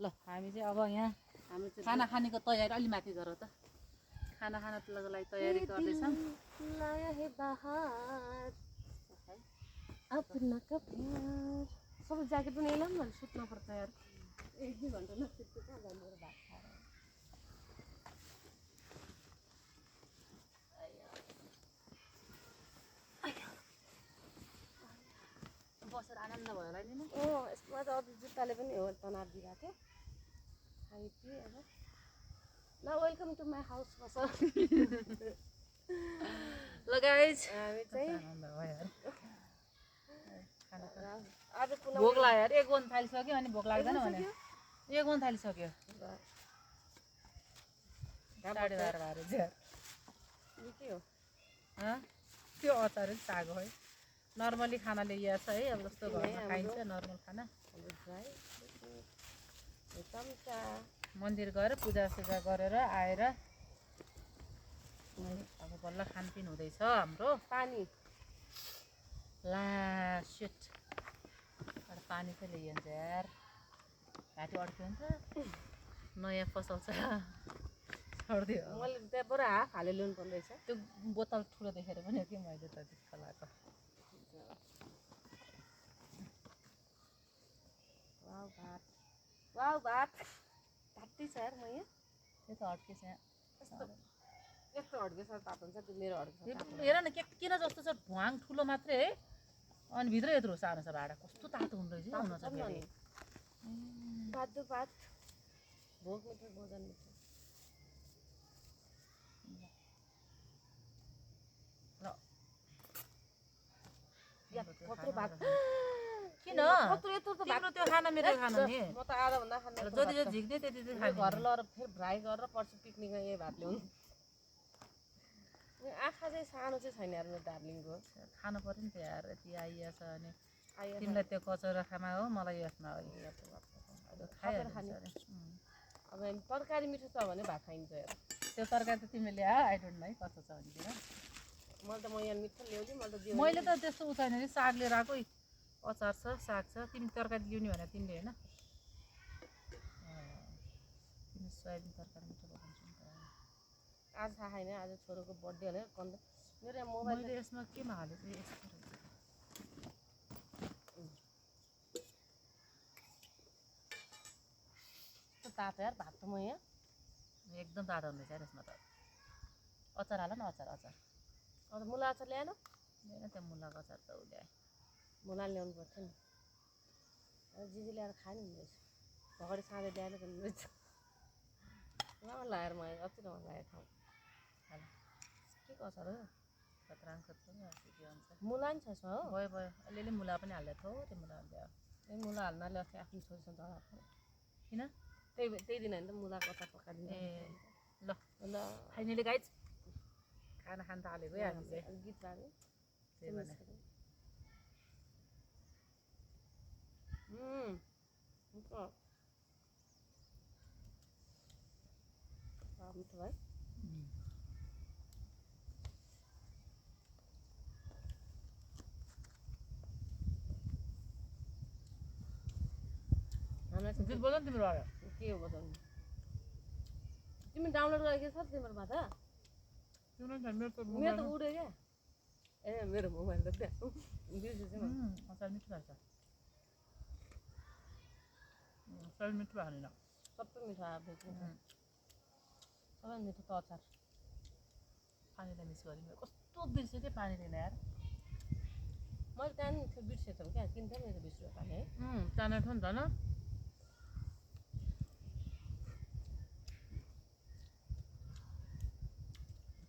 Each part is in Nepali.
ल हामी चाहिँ अब यहाँ खाना खानेको तयारी अलि माथि गर त खाना खानको लागि तयारी गर्दैछौँ लाया है बाहर अपना का प्यार सबै ज्याकेट पनि एलाम भने सुत्न पर्छ यार 1-2 घन्टा नसुत्नु कहाँ जानु र भात खाएर बसेर आनन्द भयो होला नि यसमा त अझ जुत्ताले पनि हो तनाव दिइरहेको थियो खाइपिए अब ल वेलकम टु माई हाउस बस ल गाइज हामी चाहिँ आज पुनः भोक लाग्यो यार एक वन थालिसक्यो अनि भोक लाग्दैन भने एक वन थालिसक्यो 12:30 भएर के हो त्यो अचार साग है नर्मली खाना ल्याइएको छ है अब जस्तो घरमा खाइन्छ नर्मल खाना मन्दिर गएर पूजासुजा गरेर आएर अब बल्ल खानपिन हुँदैछ हाम्रो पानी ला सिट पानी चाहिँ ल्याइन्छ यार घाँटी अड्क्यो नि त नयाँ पसल छ छोडिदियो मैले त्यहाँबाट हाफ हालेर ल्याउनु पर्ने रहेछ त्यो बोतल ठुलो देखेर पनि हो कि मैले त दिक्क लाग्यो वाउ भात भातै छ यार म यहाँ त्यो त अड्केछ यहाँ यस्तो अड्केछ तातो हुन्छ त्यो मेरो अड्केछ हेर न किन जस्तो छ भुवाङ ठुलो मात्रै है अनि भित्र यत्रो सानो छ भाडा कस्तो तातो हुँदो रहेछ हुन सक्छ भात भोक मिठो भोजन मिठो कत्रो भात किन तिम्रो त्यो खाना मेरो खाना नि म त आधा भन्दा खान्न जति जति झिक्ने त्यति त्यति खाने घर लगेर फेरि फ्राई गरेर पर्सि पिकनिकमा यही भात ल्याउनु आँखा चाहिँ सानो चाहिँ छैन यार मेरो दार्जिलिङको खानु पर्यो नि त यार यति आइएछ अनि तिमीलाई त्यो कचौरा खाना हो मलाई यसमा हो खाएर खाने अब तरकारी मिठो छ भने भात खाइन्छ यार त्यो तरकारी त तिमीले आई डोन्ट नो है कस्तो छ भनेतिर मैले त म यहाँ मिठो ल्याउँछु मैले त त्यस्तो उचाइन नि साग लिएर आएको अचार छ साग छ तिमी तरकारी ल्याउने भने तिमीले होइन तिमी सोयाबिन तरकारी मिठो बनाउँछु नि त आज थाहा छैन आज छोरोको बर्थडे होला कन्द मेरो यहाँ मोबाइल मैले यसमा केमा हालेको यस्तो तातो यार भात त म यहाँ एकदम तातो हुँदैछ यार यसमा त अचार हाल न अचार अचार अन्त मुला अचार ल्याएन ल्याएन त्यो मुलाको अचार त ल्याएँ मुला ल्याउनु पर्छ नि जिजी ल्याएर खायो नि रहेछ भगडे साँझ ल्याएर पनि रहेछ राम्रो लाग्यो मलाई अति राम्रो लाग्यो ठाउँ के को अचार हो खतरा खतरा के भन्छ मुला नि छ यसमा हो भयो भयो अलिअलि मुला पनि हाल्दै थोरै मुला हाल्दै ए मुला हाल्नाले अस्ति आफ्नो छोरीसँग झगडा किन त्यही दिन होइन त मुलाको अचार पकाइदिनु ए ल ल फाइनली गाइज खाना खान थालेको है हामी चाहिँ गीत गायो त्यही भने मिठो भयो गीत बोल न तिम्रो आयो के हो बताउनु तिमी डाउनलोड गरेको छ तिम्रो भाषा मेरो त उड्यो क्या ए मेरो मोबाइल त त्यहाँ अचार मिठो लाग्छ सबै मिठो भयो नि सबै मिठो आयो सबै मिठो त अचार पानीलाई मिस गरिदिनु कस्तो बिर्सेँ क्या पानी लिन यार मैले त्यहाँदेखि त्यो बिर्सेको क्या किन्थेँ नि त 20 रुपियाँ पानी है जाने थियो नि त होइन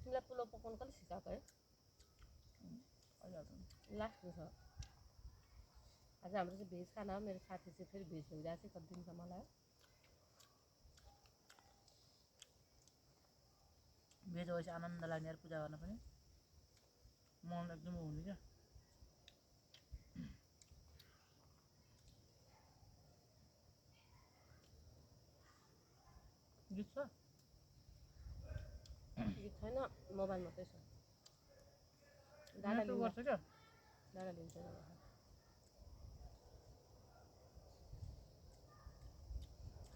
तिमीलाई पुलाउ पकाउनु कसले सिकाएको है लास्ट छ आज हाम्रो चाहिँ भेज खाना हो मेरो साथी चाहिँ फेरि भेज भइरहेको छ कति दिन्छ मलाई भेज भएपछि आनन्द लाग्ने यार पूजा गर्न पनि मन एकदम हुने क्या गीत छ गीत छैन मोबाइल मात्रै छ डाटा गर्छ क्या डाटा लिन्छ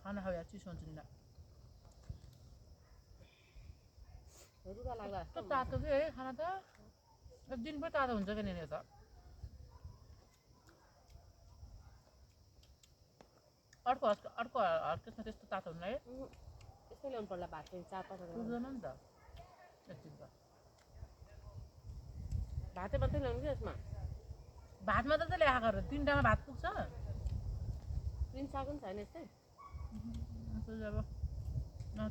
खाना खायो चिसो हुन्छ नि रुगा लाग्ला कस्तो तातो के है खाना त दिनभर तातो हुन्छ कि नि त अर्को हस्केसमा त्यस्तो तातो हुन्न है यसै ल्याउनु पर्ला भात चाहिँ 4-5 पुग्दैन नि त एकछिन त भातै मात्रै ल्याउनु कि यसमा भात मात्रै त ल्याएको गरेर 3टामा भात पुग्छ प्रिन्स साग पनि छैन यस्तै अब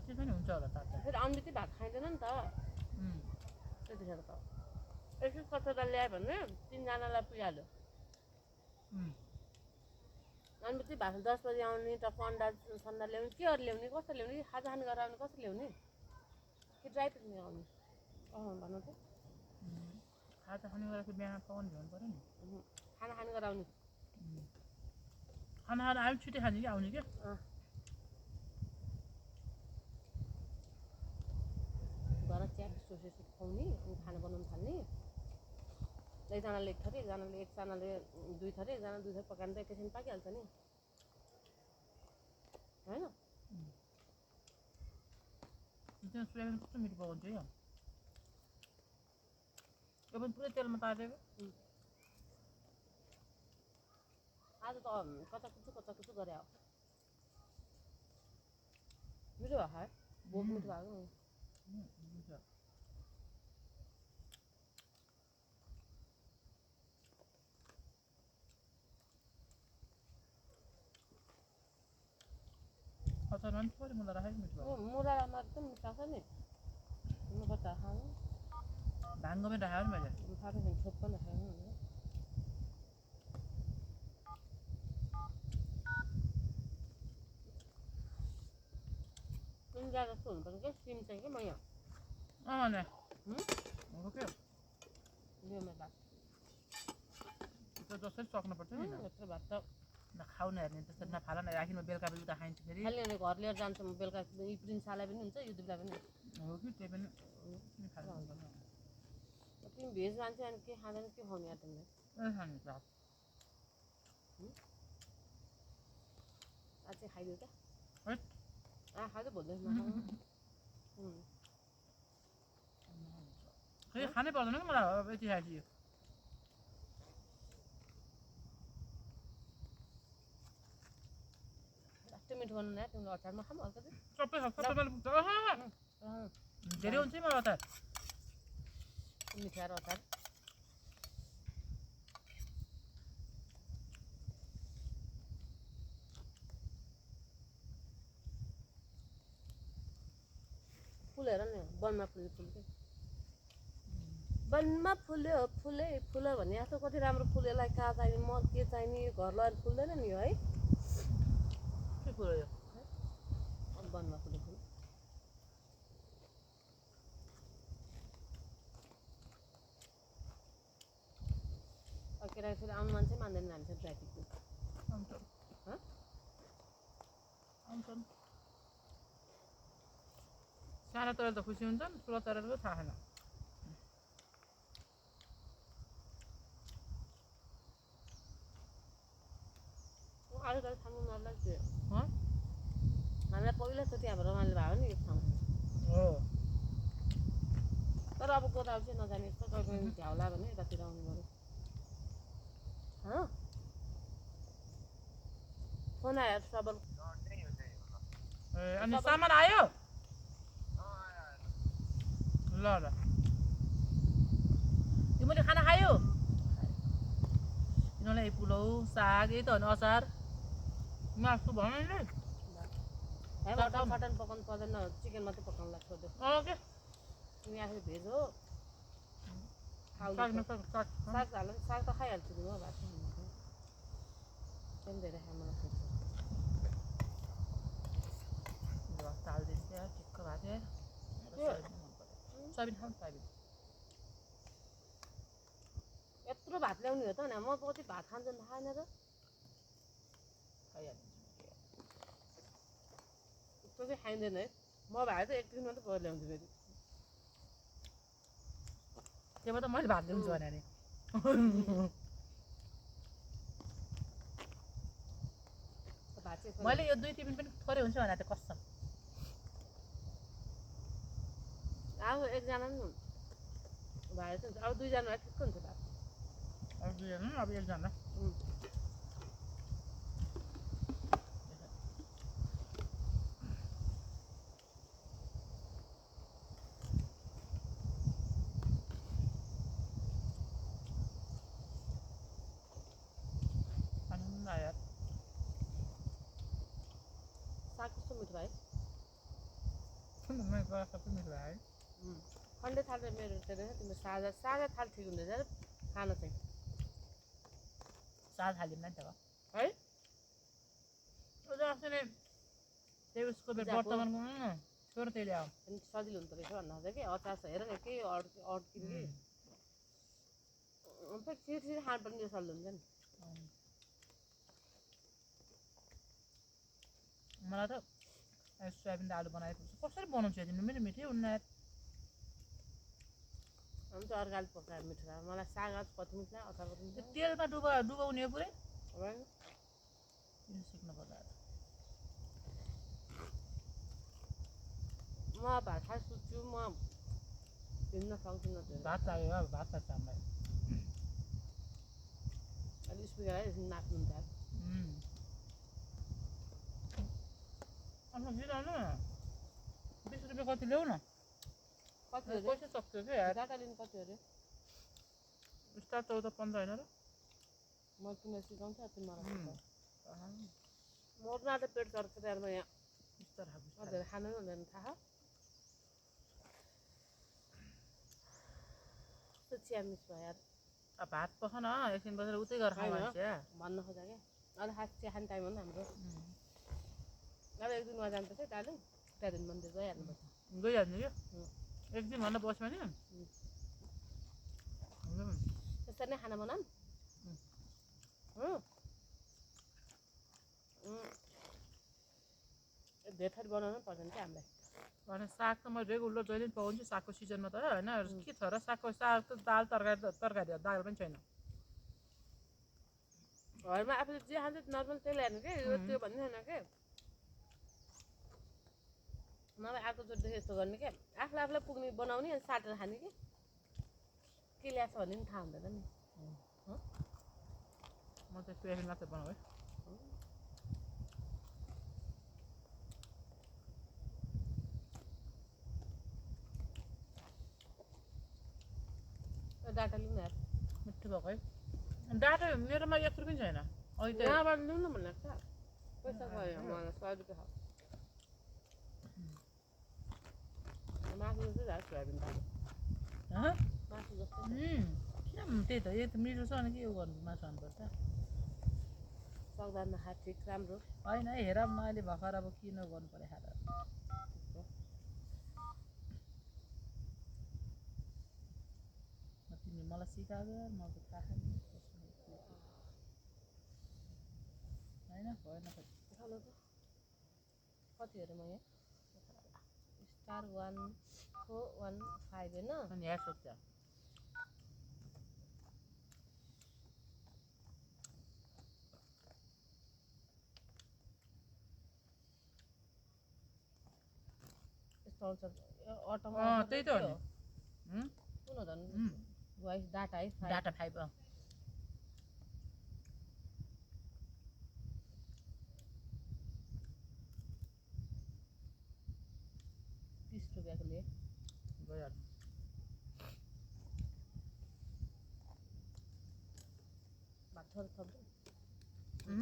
त्यसमा नि हुन्छ होला तातो फेरि अमृति भात खाइँदैन नि त त्यतिखेर त यसो कचौरा ल्यायो भने 3जनालाई पुगिहाल्यो अमृति भात 10 बजी आउने टक्क अन्डा सन्डा ल्याउने के अरू ल्याउने कसरी ल्याउने खाजा खानु गरेर आउने कसरी ल्याउने कि ड्राई फ्रुट लिएर आउने भन्नु त खाजा खाने गरेर बिहान पकाउनु भ्याउनु पऱ्यो नि खाना खानु गरेर आउने खाना खाना आयो छिटै खाने कि आउने क्या घर च्याप सोसेस खुवाउने अनि खाना बनाउनु थाल्ने एकजनाले 1 थरी एकजनाले 2 थरी एकजना 2 थरी पकाएर त एकैछिन पाकिहाल्छ नि होइन त्यो सोयाबिन कस्तो मिठो पकाउँछ यो पनि पुरै तेलमा तारेको आज त कचाकुचु गरे हो मिठो भयो है बहुत मिठो भएको अचार पनि थोरै मलाई राखेको मिठो भयो मुरामा एकदम मिठो छ नि बच्चा खानु भाङ्गोमै राखेको नि मैले फाटो छोप पनि राखेको पिन्जा जस्तो हुनुपर्छ क्या सिम चाहिँ क्या म यहाँ ने हो क्या योमा भात त्यो जसरी सक्नुपर्छ नि यत्रो भात त नखाउ न हेर्ने त्यसरी नफाला न राखिनु बेलुका बेलुका खाइन्छ फेरि खालि घर लिएर जान्छ म बेलुका यी प्रिन्सालाई पनि हुन्छ युद्धलाई पनि हो कि त्यही पनि तिमी भेज मान्छे अनि के खाँदैन के खुवाउने यार तिमीले आज चाहिँ खाइदियो त खाँदै भोल्दैन खानै पर्दैन कि मलाई यति खाइदियो कस्तो मिठो बनाउनु यार तिमीले अचारमा खाऊँ अलिकति सबै सबैले पुग्छ धेरै हुन्छ मलाई अचार मिठो यार अचार फुल हेर नि वनमा फुल्ने फुल के वनमा फुल्यो फुलै फुल भन्ने जस्तो कति राम्रो फुल यसलाई कहाँ चाहिने मल के चाहिने घर लगाएर फुल्दैन नि यो है के कुरो यो वनमा फुल्यो फुल केटाकेटी आउनु मान्छे मान्दैन हामीसँग ट्राफिकमा आउँछन् सानो तरेर त खुसी हुन्छन् ठुलो तरेरको थाहा छैन अरू त खानु नलाग्छ हामीलाई पहिलोचोटि अब रमाइलो भयो नि यो ठाउँ हो तर अब गोदावरी चाहिँ नजाने जस्तो कहिले झ्याउला भने यतातिर आउनु पऱ्यो फोन आयो सबल अनि सामान आयो ल ल तिमीले खाना खायो तिनीहरूलाई पुलाउ साग यही त हो नि अचार मासु भन नि मटन पकाउनु पर्दैन चिकन मात्रै पकाउनुलाई छोड्यो के तिमी आफै भेज हो साग हाल्नु साग त खाइहाल्छु नि हो भात पनि धेरै खानु मलाई हालिदिन्छ ठिक्क भएको थियो सोयाबिन खाउँ सोयाबिन यत्रो भात ल्याउने हो त नि म कति भात खान्छ नि थाहा छैन त यस्तो चाहिँ खाइँदैन है म भाइ त एक दिन मात्रै गएर ल्याउँछु फेरि त्यहाँ त मैले भात ल्याउँछु भने नि भात मैले यो 2 टिफिन पनि थोरै हुन्छ भने त कसम अब एकजना नि भएर चाहिँ अब 2 जना ठिक हुन्छ त अब 2 जना अब 1 जना आनन्द आयो साग कस्तो मिठो भाइ मैले गएर सबै मिठो है खन्डे थाल चाहिँ मेरो चाहिँ तिम्रो साझा थाल ठिक हुँदैछ खाना चाहिँ साल थालिमा नि त है अस्ति नै त्यही उसको वर्तमानको छोरो त्यसले आऊ अनि सजिलो हुँदो रहेछ भन्नु खोजेँ कि अचार छ हेर न केही अड्किने कि अन्त चिरचिर खानु पनि यो सजिलो हुन्छ नि मलाई त सोयाबिन आलु बनाएको कसरी बनाउँछु तिमीले मेरो मिठै हुन्न हामी त अर्काले पकाएर मिठो लाग्छ मलाई साग कति मिठो लाग्छ अचार कति मिठो तेलमा डुबाउने हो पुरै लाग्छ सिक्नु पर्दा म भात खाइ सुत्छु म हिँड्न सक्दिनँ भात लाग्यो अब भात लाग्छ हामीलाई अलिक स्पिकर है नाच्नु हुन्छ अन्त बिराउनु 20 रुपियाँ कति ल्याउ न कति पैसा सक्यो कि डाटा लिनु कति अरे स्टार 14-15 होइन र म तिमीलाई सिकाउँछु तिमी मलाई मोर्ना त पेट चर्छ यारमा यहाँ हजुर खानु नै हुँदैन थाहा चिया मिस भयो यार अब भात पख न एकछिन बसेर उतै गरेर खाऊ चिया भन्न खोजा क्या अहिले खास चिया खाने टाइम हो नि हाम्रो अब एक दिन जानुपर्छ दार्जिलिङ त्यहाँदेखि मन्दिर गइहाल्नुपर्छ गइहाल्नु क्या एक दिन भन्दा बस्यो भने त्यसरी नै खाना बनाऊँ धेरै थरी बनाउनु पर्छ नि क्या हामीलाई भने साग त म रेगुलर जहिले पनि पाउँछु सागको सिजनमा त होइन के छ र सागको साग त दाल तरकारी दाल पनि छैन घरमा आफूले जे खान्छ नर्मल त्यही ल्याउनु के यो त्यो भन्ने छैन के नभए आर्कोचोटिदेखि यस्तो गर्ने क्या आफूलाई पुग्ने बनाउने अनि साटेर खाने कि के ल्याएको छ भन्ने पनि थाहा हुँदैन नि म त सोयाबिन मात्रै बनाऊ है डाटा लिनु यार मिठो भएको है डाटा मेरोमा 1 रुपियाँ पनि छैन अहिले यहाँबाट लिउँ न भनेको छ पैसा गयो मलाई 100 रुपियाँ मासु जस्तै छ सोयाबिन दाल मासु जस्तै त्यही त यो त मिठो छ अनि के यो गर्नु मासु खानुपर्छ सक्दामा खा ठिक राम्रो होइन हेर मैले भर्खर अब किन गर्नु पर्यो खाएर तिमीले मलाई सिकाएको म त थाहा छैन होइन भएन खानु त कति हेरेँ म यहाँ स्टार 1415 होइन अनि यहाँ सोध्छ यस्तो आउँछ अटोमा त्यही त हो नि कुन हो धन भोइस डाटा है डाटा 5 30 रुपियाँको लिए गइहाल्नु भात थोरै थप्छु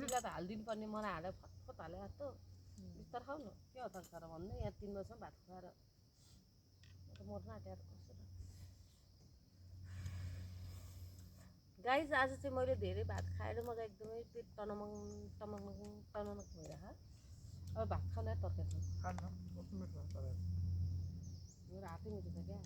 चिला त हालिदिनु पर्ने मलाई हालेर फतफत हाले जस्तो बिस्तार खाऊ न के हो तर भन्नु यहाँ 3 वर्षमा भात खुवाएर त मर्न आँटेर कस्तो गाइज आज चाहिँ मैले धेरै भात खाएर मलाई एकदमै पेट टनमङ भइरहेको अब भात खान तर्केको खानु कस्तो मिठो छ मेरो हातै मिठो छ क्या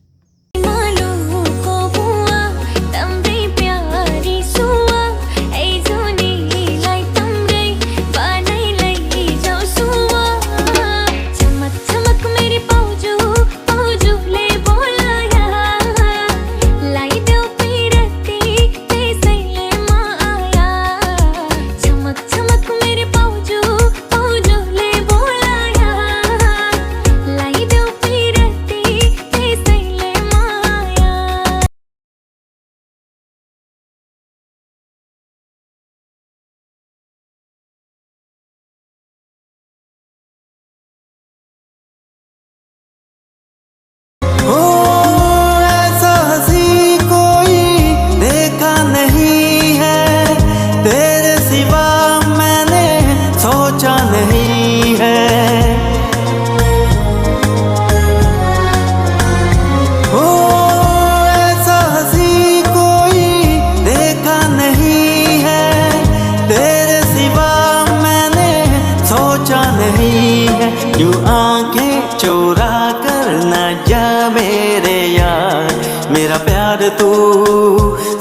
यूं आंखें चोरा कर ना जा मेरे यार, मेरा प्यार तू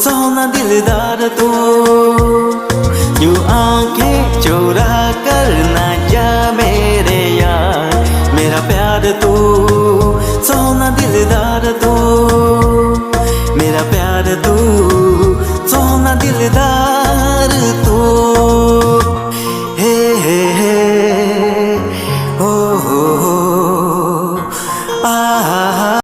सोना दिलदार तू। यूं आंखें चोरा कर ना जा मेरे यार, मेरा प्यार तू सोना दिलदार तू, मेरा प्यार तू सोना दिलदार तू।